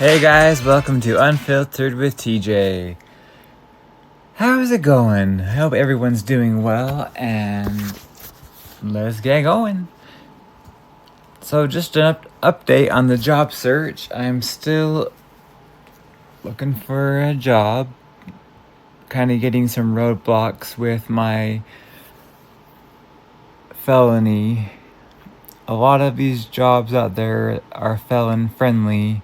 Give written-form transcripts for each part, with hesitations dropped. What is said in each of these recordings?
Hey guys, welcome to Unfiltered with TJ. How's it going? I hope everyone's doing well, and let's get going. So just an update on the job search. I'm still looking for a job, kind of getting some roadblocks with my felony. A lot of these jobs out there are felon friendly,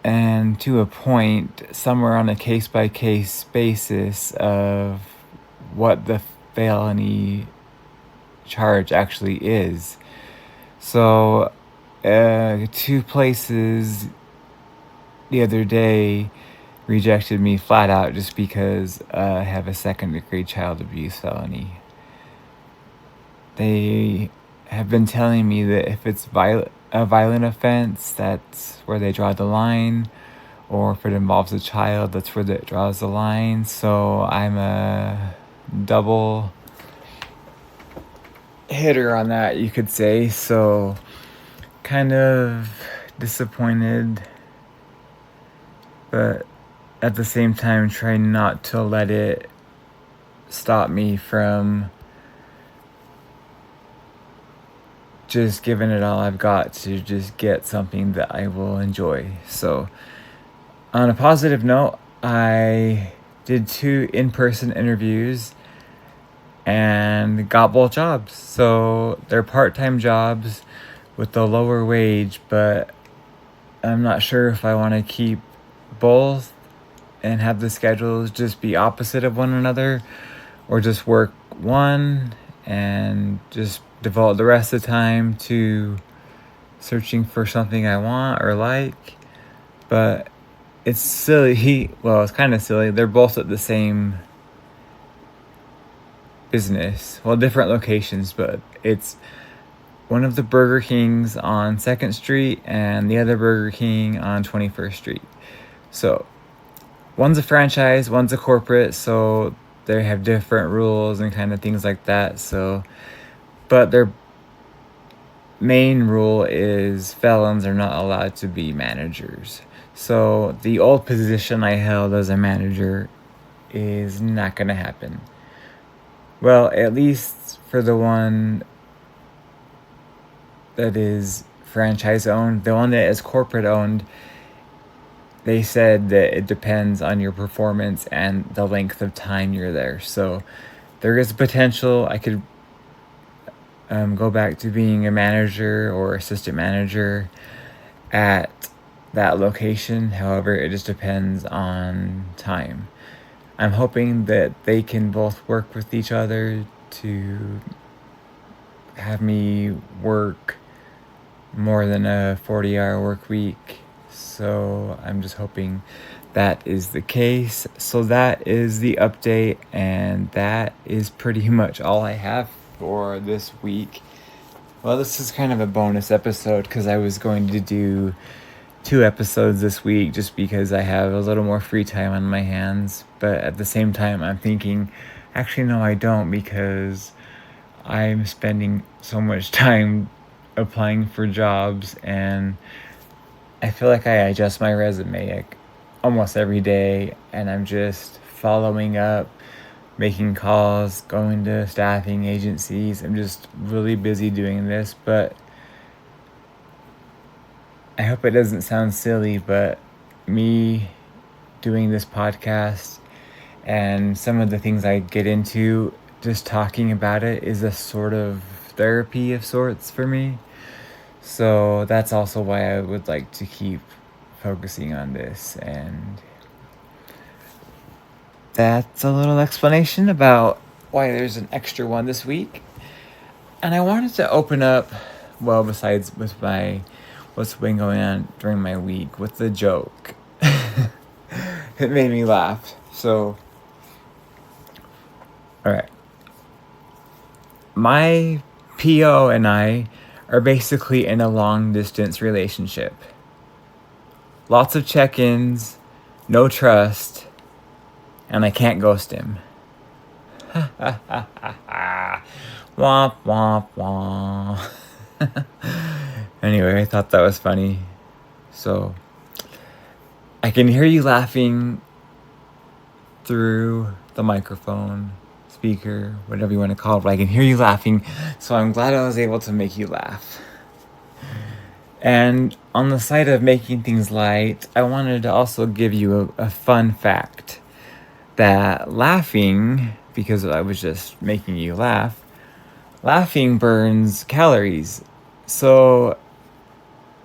and to a point, some are on a case-by-case basis of what the felony charge actually is. So, two places the other day rejected me flat out just because I have a second-degree child abuse felony. They have been telling me that if it's a violent offense, that's where they draw the line, or if it involves a child, that's where it draws the line. So I'm a double hitter on that, you could say. So kind of disappointed, but at the same time trying not to let it stop me from just giving it all I've got to just get something that I will enjoy. So on a positive note, I did 2 in-person interviews and got both jobs. So they're part-time jobs with a lower wage, but I'm not sure if I want to keep both and have the schedules just be opposite of one another, or just work one and just devote the rest of the time to searching for something I want or like. But it's silly. Well, it's kind of silly. They're both at the same business. Well, different locations, but it's one of the Burger Kings on 2nd Street and the other Burger King on 21st Street. So one's a franchise, one's a corporate, so they have different rules and kind of things like that. So, but their main rule is felons are not allowed to be managers. So the old position I held as a manager is not going to happen. Well, at least for the one that is franchise owned. The one that is corporate owned, they said that it depends on your performance and the length of time you're there. So there is potential I could go back to being a manager or assistant manager at that location. However, it just depends on time. I'm hoping that they can both work with each other to have me work more than a 40-hour work week. So I'm just hoping that is the case. So that is the update, and that is pretty much all I have for this week. Well, this is kind of a bonus episode because I was going to do 2 episodes this week just because I have a little more free time on my hands. But at the same time, I'm thinking, actually, no, I don't, because I'm spending so much time applying for jobs, and I feel like I adjust my resume like almost every day, and I'm just following up, making calls, going to staffing agencies. I'm just really busy doing this, but I hope it doesn't sound silly, but me doing this podcast and some of the things I get into, just talking about it is a sort of therapy of sorts for me. So that's also why I would like to keep focusing on this. And that's a little explanation about why there's an extra one this week. And I wanted to open up, well, besides with what's been going on during my week, with the joke. It made me laugh. So, alright. My PO and I are basically in a long-distance relationship. Lots of check-ins, no trust, and I can't ghost him. Womp, womp, womp. Anyway, I thought that was funny. So, I can hear you laughing through the microphone, speaker, whatever you want to call it, but I can hear you laughing, so I'm glad I was able to make you laugh. And on the side of making things light, I wanted to also give you a fun fact that laughing, because I was just making you laugh, laughing burns calories. So,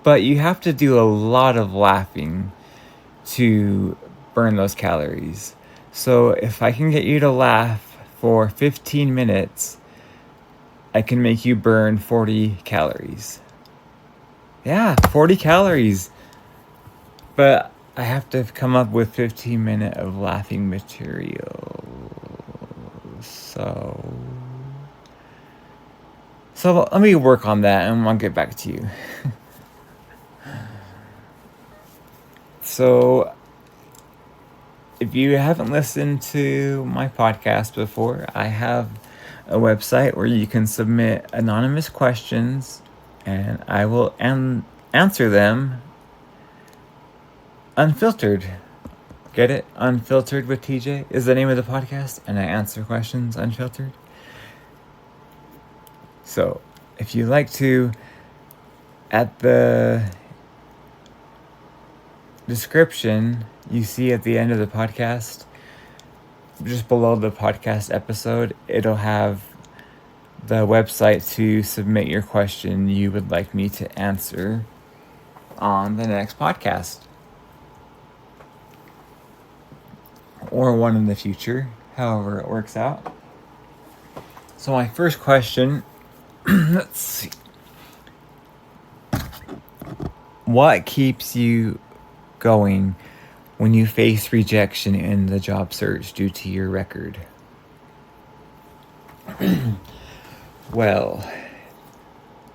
but you have to do a lot of laughing to burn those calories. So if I can get you to laugh for 15 minutes, I can make you burn 40 calories. Yeah, 40 calories. But I have to come up with 15 minutes of laughing material. So let me work on that and I'll get back to you. So if you haven't listened to my podcast before, I have a website where you can submit anonymous questions and I will answer them unfiltered. Get it? Unfiltered with TJ is the name of the podcast, and I answer questions unfiltered. So if you like to, at the description you see at the end of the podcast, just below the podcast episode, it'll have the website to submit your question you would like me to answer on the next podcast. Or one in the future, however it works out. So my first question, let's see. What keeps you going when you face rejection in the job search due to your record? Well,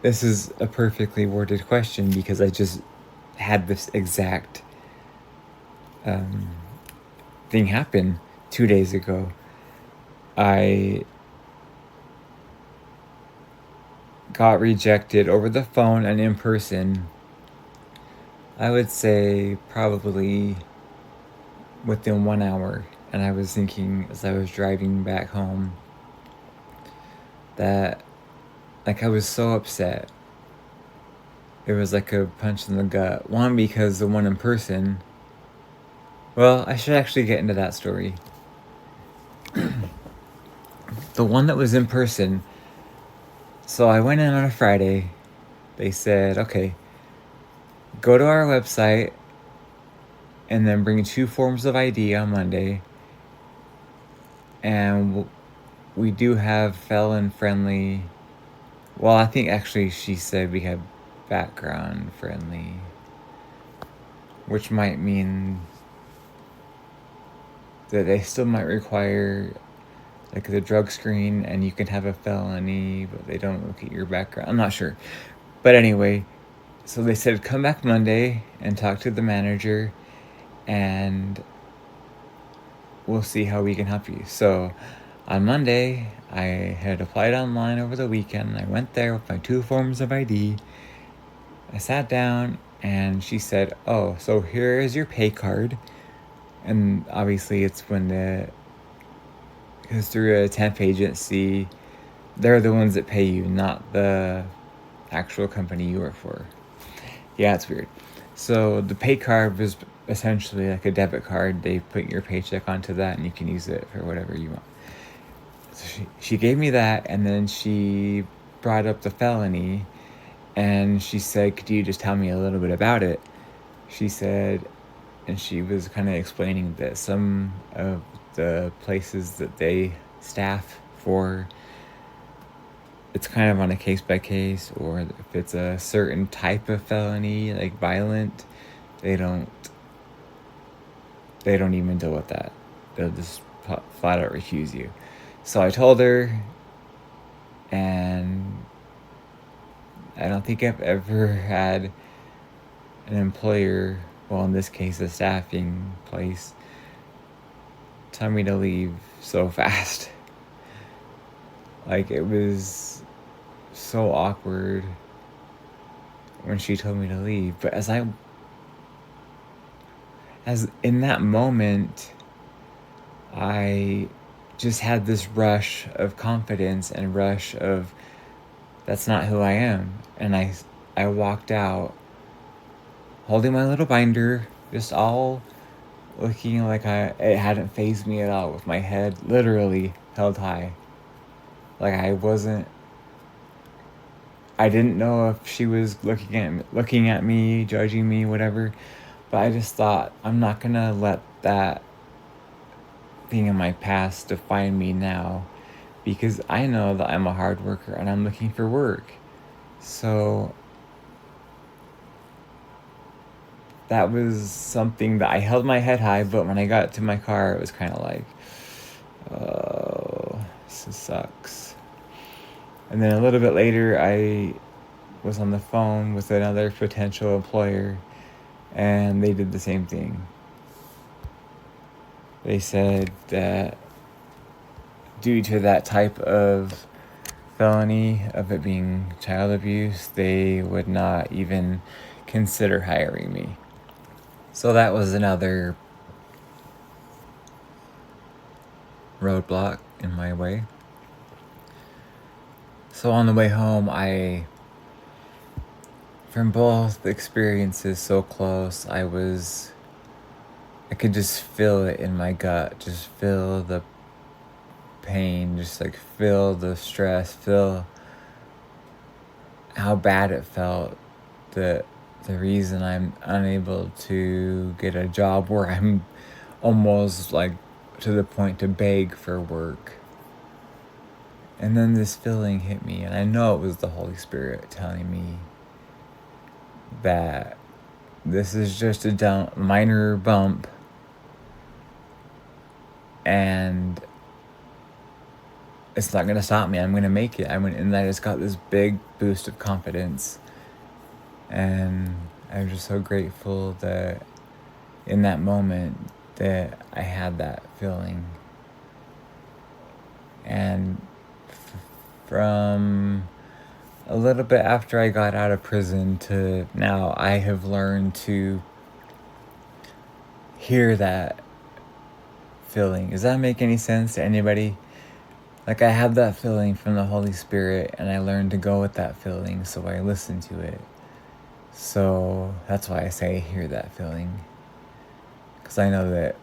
this is a perfectly worded question because I just had this exact thing happen 2 days ago. I got rejected over the phone and in person, I would say probably within 1 hour. And I was thinking as I was driving back home that, like, I was so upset. It was like a punch in the gut. One, because the one in person, well, I should actually get into that story. The one that was in person, so I went in on a Friday. They said, okay, go to our website and then bring 2 forms of ID on Monday. And we do have felon friendly. Well, I think actually she said we have background friendly, which might mean that they still might require like the drug screen and you can have a felony, but they don't look at your background. I'm not sure. But anyway, so they said come back Monday and talk to the manager and we'll see how we can help you. So on Monday, I had applied online over the weekend. I went there with my 2 forms of ID. I sat down and she said, oh, so here is your pay card. And obviously it's because through a temp agency, they're the ones that pay you, not the actual company you work for. Yeah, it's weird. So the pay card was essentially like a debit card. They put your paycheck onto that and you can use it for whatever you want. So she gave me that, and then she brought up the felony and she said, could you just tell me a little bit about it? She said, and she was kind of explaining that some of the places that they staff for, it's kind of on a case by case, or if it's a certain type of felony, like violent, they don't even deal with that. They'll just flat out refuse you. So I told her, and I don't think I've ever had an employer, well, in this case, a staffing place, tell me to leave so fast. Like, it was so awkward when she told me to leave. But as in that moment, I just had this rush of confidence and rush of, that's not who I am. And I walked out holding my little binder, just all looking like it hadn't fazed me at all, with my head literally held high. Like I didn't know if she was looking at me, judging me, whatever. But I just thought, I'm not gonna let that thing in my past define me now, because I know that I'm a hard worker and I'm looking for work. So that was something that I held my head high, but when I got to my car, it was kind of like, oh, this sucks. And then a little bit later, I was on the phone with another potential employer, and they did the same thing. They said that due to that type of felony, of it being child abuse, they would not even consider hiring me. So that was another roadblock in my way. So on the way home, from both experiences so close, I could just feel it in my gut, just feel the pain, just like feel the stress, feel how bad it felt, that the reason I'm unable to get a job where I'm almost like to the point to beg for work. And then this feeling hit me, and I know it was the Holy Spirit telling me that this is just a minor bump, and it's not going to stop me. I'm going to make it. And I just got this big boost of confidence. And I'm just so grateful that in that moment that I had that feeling. And from a little bit after I got out of prison to now, I have learned to hear that feeling. Does that make any sense to anybody? Like, I had that feeling from the Holy Spirit, and I learned to go with that feeling, so I listened to it. So that's why I say hear that feeling, because I know that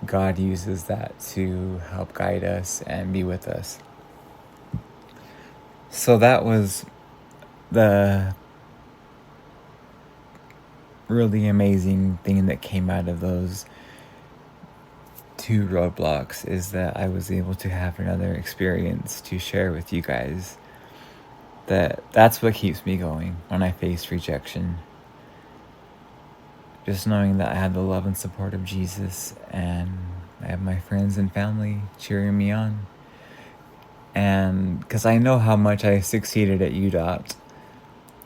God uses that to help guide us and be with us. So that was the really amazing thing that came out of those 2 roadblocks, is that I was able to have another experience to share with you guys. That's what keeps me going when I face rejection. Just knowing that I have the love and support of Jesus, and I have my friends and family cheering me on. And because I know how much I succeeded at UDOT,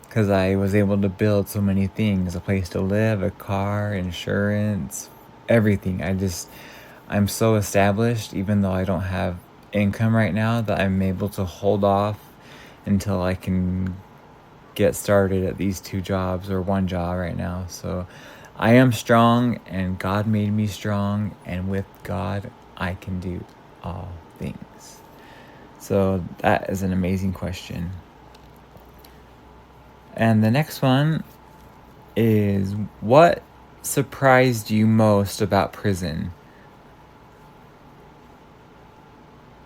because I was able to build so many things: a place to live, a car, insurance, everything. I'm so established, even though I don't have income right now, that I'm able to hold off until I can get started at these 2 jobs, or 1 job right now. So I am strong, and God made me strong, and with God, I can do all things. So that is an amazing question. And the next one is, what surprised you most about prison?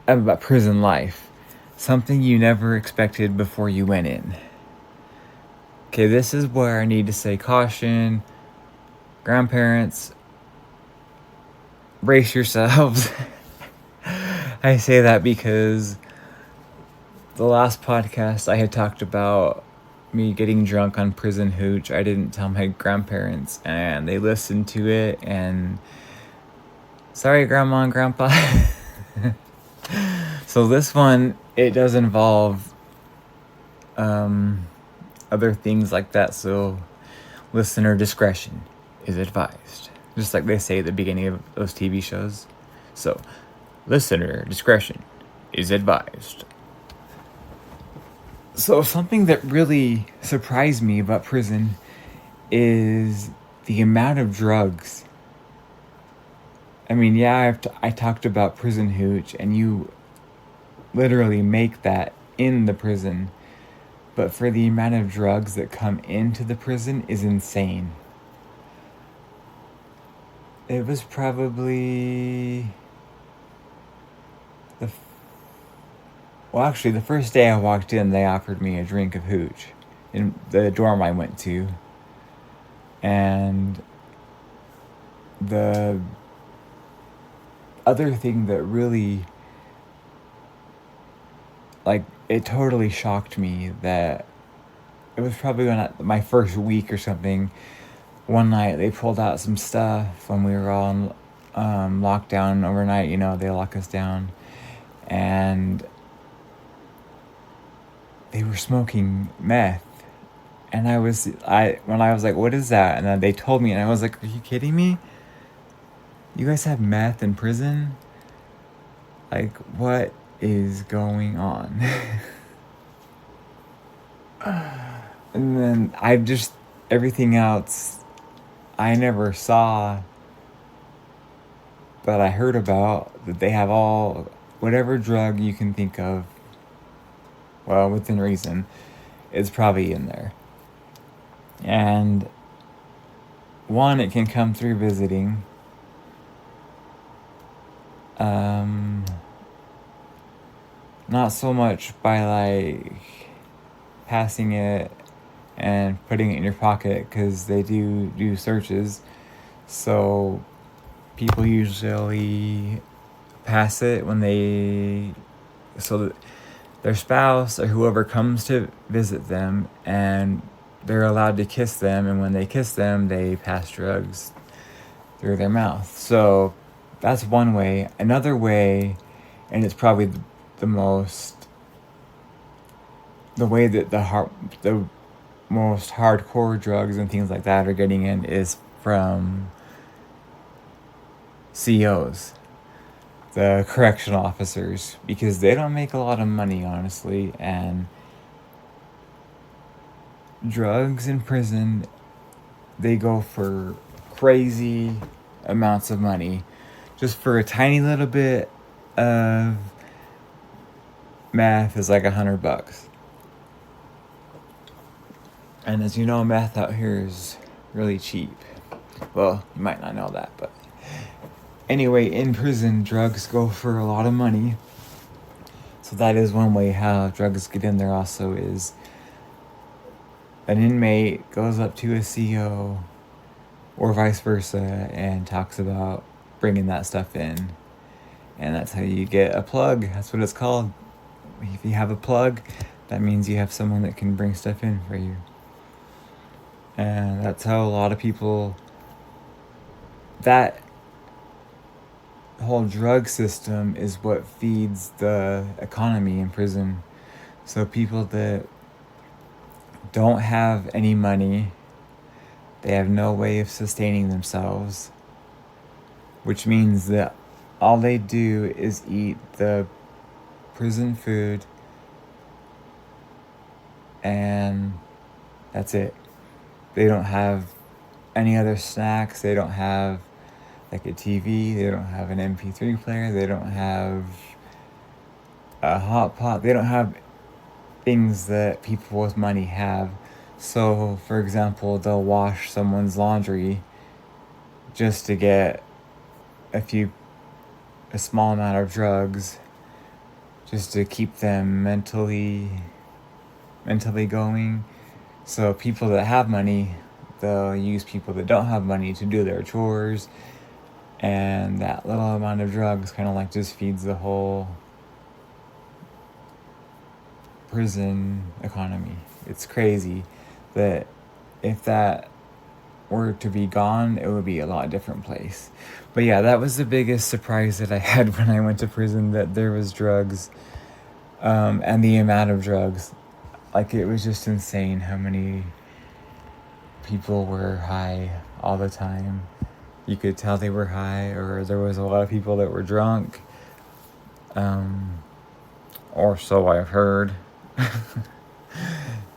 About prison life. Something you never expected before you went in. Okay, this is where I need to say caution. Grandparents, brace yourselves. I say that because the last podcast I had talked about me getting drunk on prison hooch. I didn't tell my grandparents, and they listened to it, and sorry, Grandma and Grandpa. So this one, it does involve other things like that, so listener discretion is advised. Just like they say at the beginning of those TV shows. So, listener discretion is advised. So something that really surprised me about prison is the amount of drugs. I mean, yeah, I talked about prison hooch, and you literally make that in the prison. But for the amount of drugs that come into the prison is insane. It was probably actually, the first day I walked in, they offered me a drink of hooch in the dorm I went to. And the other thing that really, like, it totally shocked me that it was probably my first week or something. One night they pulled out some stuff when we were all in lockdown overnight. You know, they lock us down, and they were smoking meth. And when I was like, what is that? And then they told me, and I was like, are you kidding me? You guys have meth in prison? Like, what is going on? And then everything else I never saw, but I heard about, that they have whatever drug you can think of, well, within reason, is probably in there. And one, it can come through visiting. Not so much by like passing it and putting it in your pocket, because they do searches. So people usually pass it so that their spouse or whoever comes to visit them, and they're allowed to kiss them, and when they kiss them, they pass drugs through their mouth. So that's one way. Another way, and it's probably the way that the most hardcore drugs and things like that are getting in, is from COs, the correctional officers, because they don't make a lot of money, honestly, and drugs in prison, they go for crazy amounts of money. Just for a tiny little bit of meth is like $100. And as you know, meth out here is really cheap. Well, you might not know that, but anyway, in prison, drugs go for a lot of money. So that is one way how drugs get in there. Also, is an inmate goes up to a CO or vice versa and talks about bringing that stuff in, and that's how you get a plug. That's what it's called. If you have a plug, that means you have someone that can bring stuff in for you. And that's how a lot of people, that whole drug system is what feeds the economy in prison. So people that don't have any money, they have no way of sustaining themselves, which means that all they do is eat the prison food, and that's it. They don't have any other snacks. They don't have like a TV. They don't have an MP3 player. They don't have a hot pot. They don't have things that people with money have. So, for example, they'll wash someone's laundry just to get a small amount of drugs, just to keep them mentally going. So people that have money, they'll use people that don't have money to do their chores, and that little amount of drugs kind of like just feeds the whole prison economy. It's crazy that if that were to be gone, it would be a lot different place. But yeah, that was the biggest surprise that I had when I went to prison, that there was drugs, and the amount of drugs. Like, it was just insane how many people were high all the time. You could tell they were high, or there was a lot of people that were drunk, or so I've heard.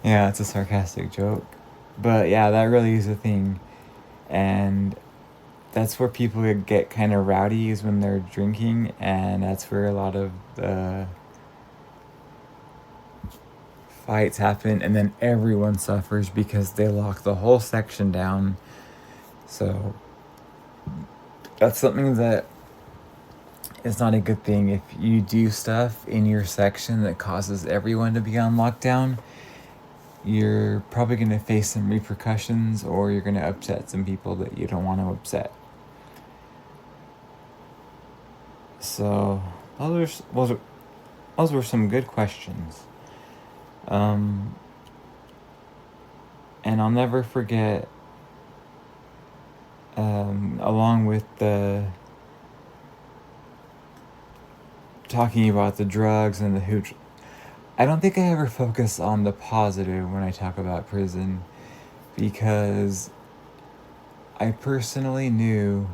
Yeah, it's a sarcastic joke. But yeah, that really is a thing. And that's where people get kind of rowdy, is when they're drinking, and that's where a lot of the fights happen, and then everyone suffers because they lock the whole section down. So that's something that is not a good thing. If you do stuff in your section that causes everyone to be on lockdown, you're probably going to face some repercussions, or you're going to upset some people that you don't want to upset. So those were some good questions. And I'll never forget, along with the talking about the drugs and the hooch, I don't think I ever focus on the positive when I talk about prison, because I personally knew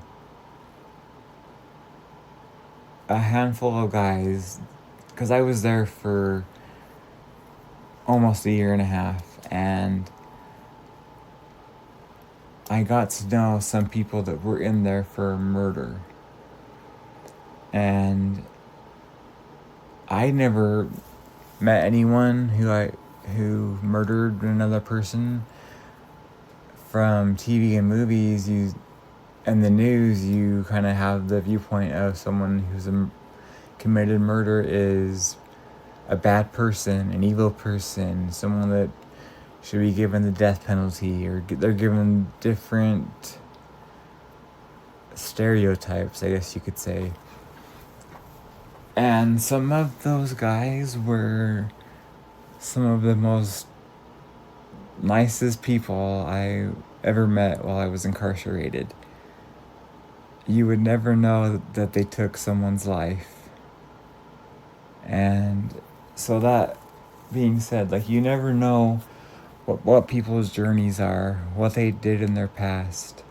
a handful of guys, because I was there for almost a year and a half, and I got to know some people that were in there for murder. And I never met anyone who murdered another person. From TV and movies, and the news, you kind of have the viewpoint of someone who's committed murder is a bad person, an evil person, someone that should be given the death penalty, or they're given different stereotypes, I guess you could say. And some of those guys were some of the most nicest people I ever met while I was incarcerated. You would never know that they took someone's life. And so, that being said, like, you never know what people's journeys are, what they did in their past.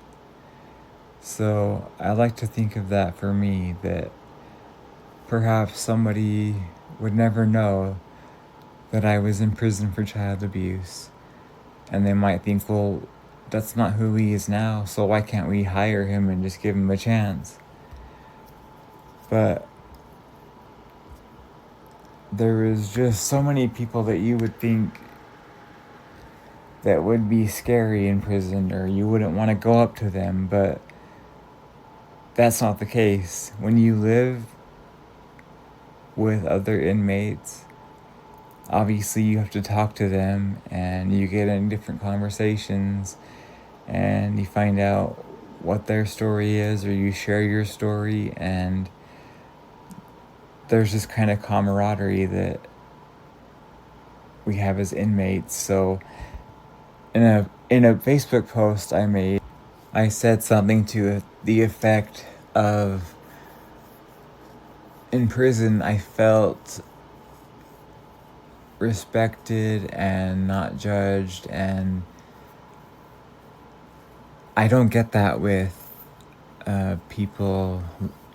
So I like to think of that for me, that perhaps somebody would never know that I was in prison for child abuse. And they might think, well, that's not who he is now, so why can't we hire him and just give him a chance? But there is just so many people that you would think that would be scary in prison, or you wouldn't want to go up to them, but that's not the case. When you live with other inmates, obviously you have to talk to them, and you get in different conversations, and you find out what their story is, or you share your story, and there's this kind of camaraderie that we have as inmates. So in a Facebook post I made, I said something to the effect of, in prison I felt respected and not judged, and I don't get that with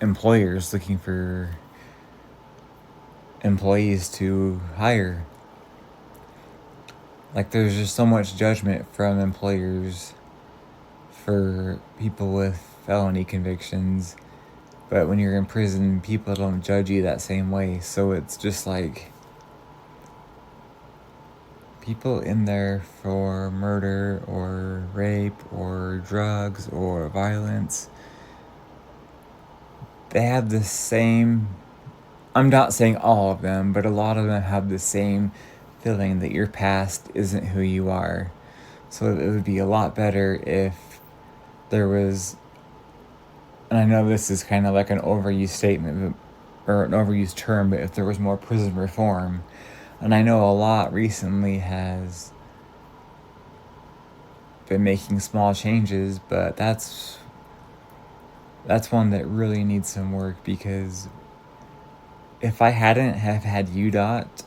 employers looking for employees to hire. Like, there's just so much judgment from employers for people with felony convictions, but when you're in prison, people don't judge you that same way. So it's just like, people in there for murder or rape or drugs or violence, they have the same, I'm not saying all of them, but a lot of them have the same feeling that your past isn't who you are. So it would be a lot better if there was, and I know this is kind of like an overused statement, or an overused term, but if there was more prison reform. And I know a lot recently has been making small changes, but that's one that really needs some work, because if I hadn't have had UDOT,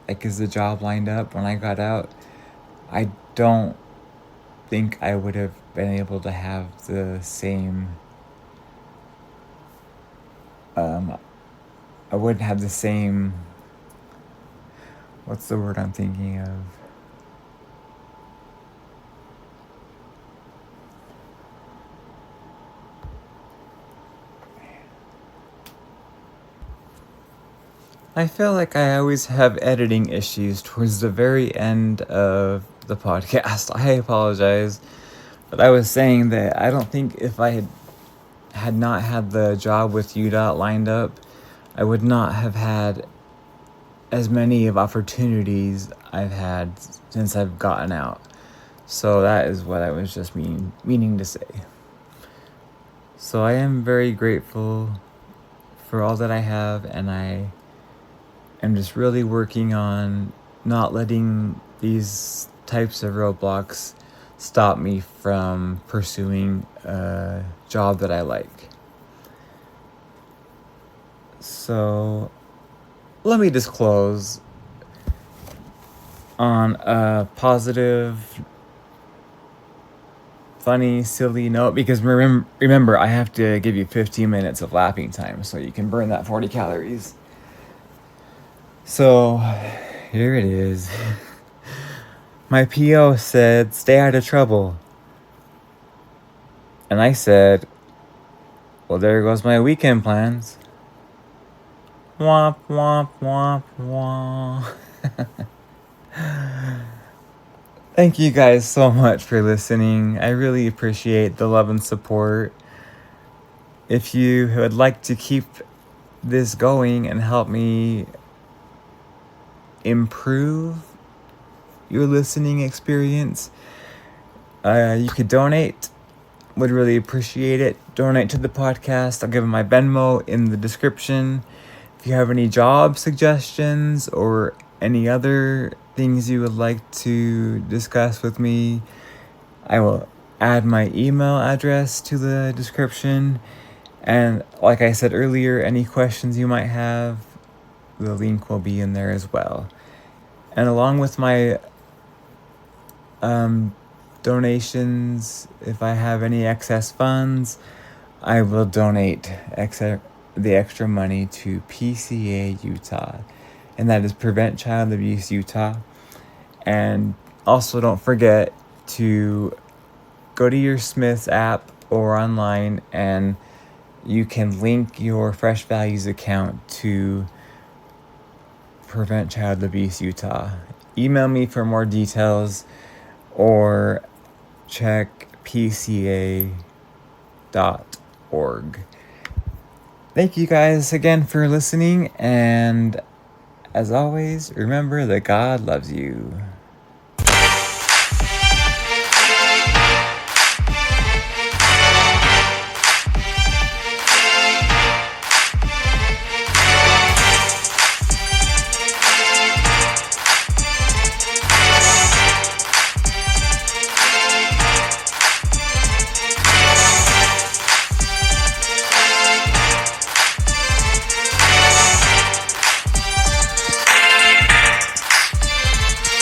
like, as the job lined up when I got out, I don't think I would have been able to have the same, I wouldn't have the same, what's the word I'm thinking of? I feel like I always have editing issues towards the very end of the podcast. I apologize. But I was saying that I don't think if I had not had the job with UDOT lined up, I would not have had as many of opportunities I've had since I've gotten out. So that is what I was just meaning to say. So I am very grateful for all that I have, and I am just really working on not letting these types of roadblocks stop me from pursuing a job that I like. So let me just close on a positive, funny, silly note, because remember, I have to give you 15 minutes of lapping time so you can burn that 40 calories. So here it is. My PO said, stay out of trouble. And I said, well, there goes my weekend plans. Womp, womp, womp, womp. Thank you guys so much for listening. I really appreciate the love and support. If you would like to keep this going and help me improve your listening experience, you could donate. Would really appreciate it. Donate to the podcast. I'll give my Venmo in the description. If you have any job suggestions or any other things you would like to discuss with me, I will add my email address to the description. And like I said earlier, any questions you might have, the link will be in there as well. And along with my donations, if I have any excess funds, I will donate the extra money to PCA Utah, and that is Prevent Child Abuse Utah. And also don't forget to go to your Smith's app or online, and you can link your Fresh Values account to Prevent Child Abuse Utah. Email me for more details or check pca.org. Thank you guys again for listening, and as always, remember that God loves you.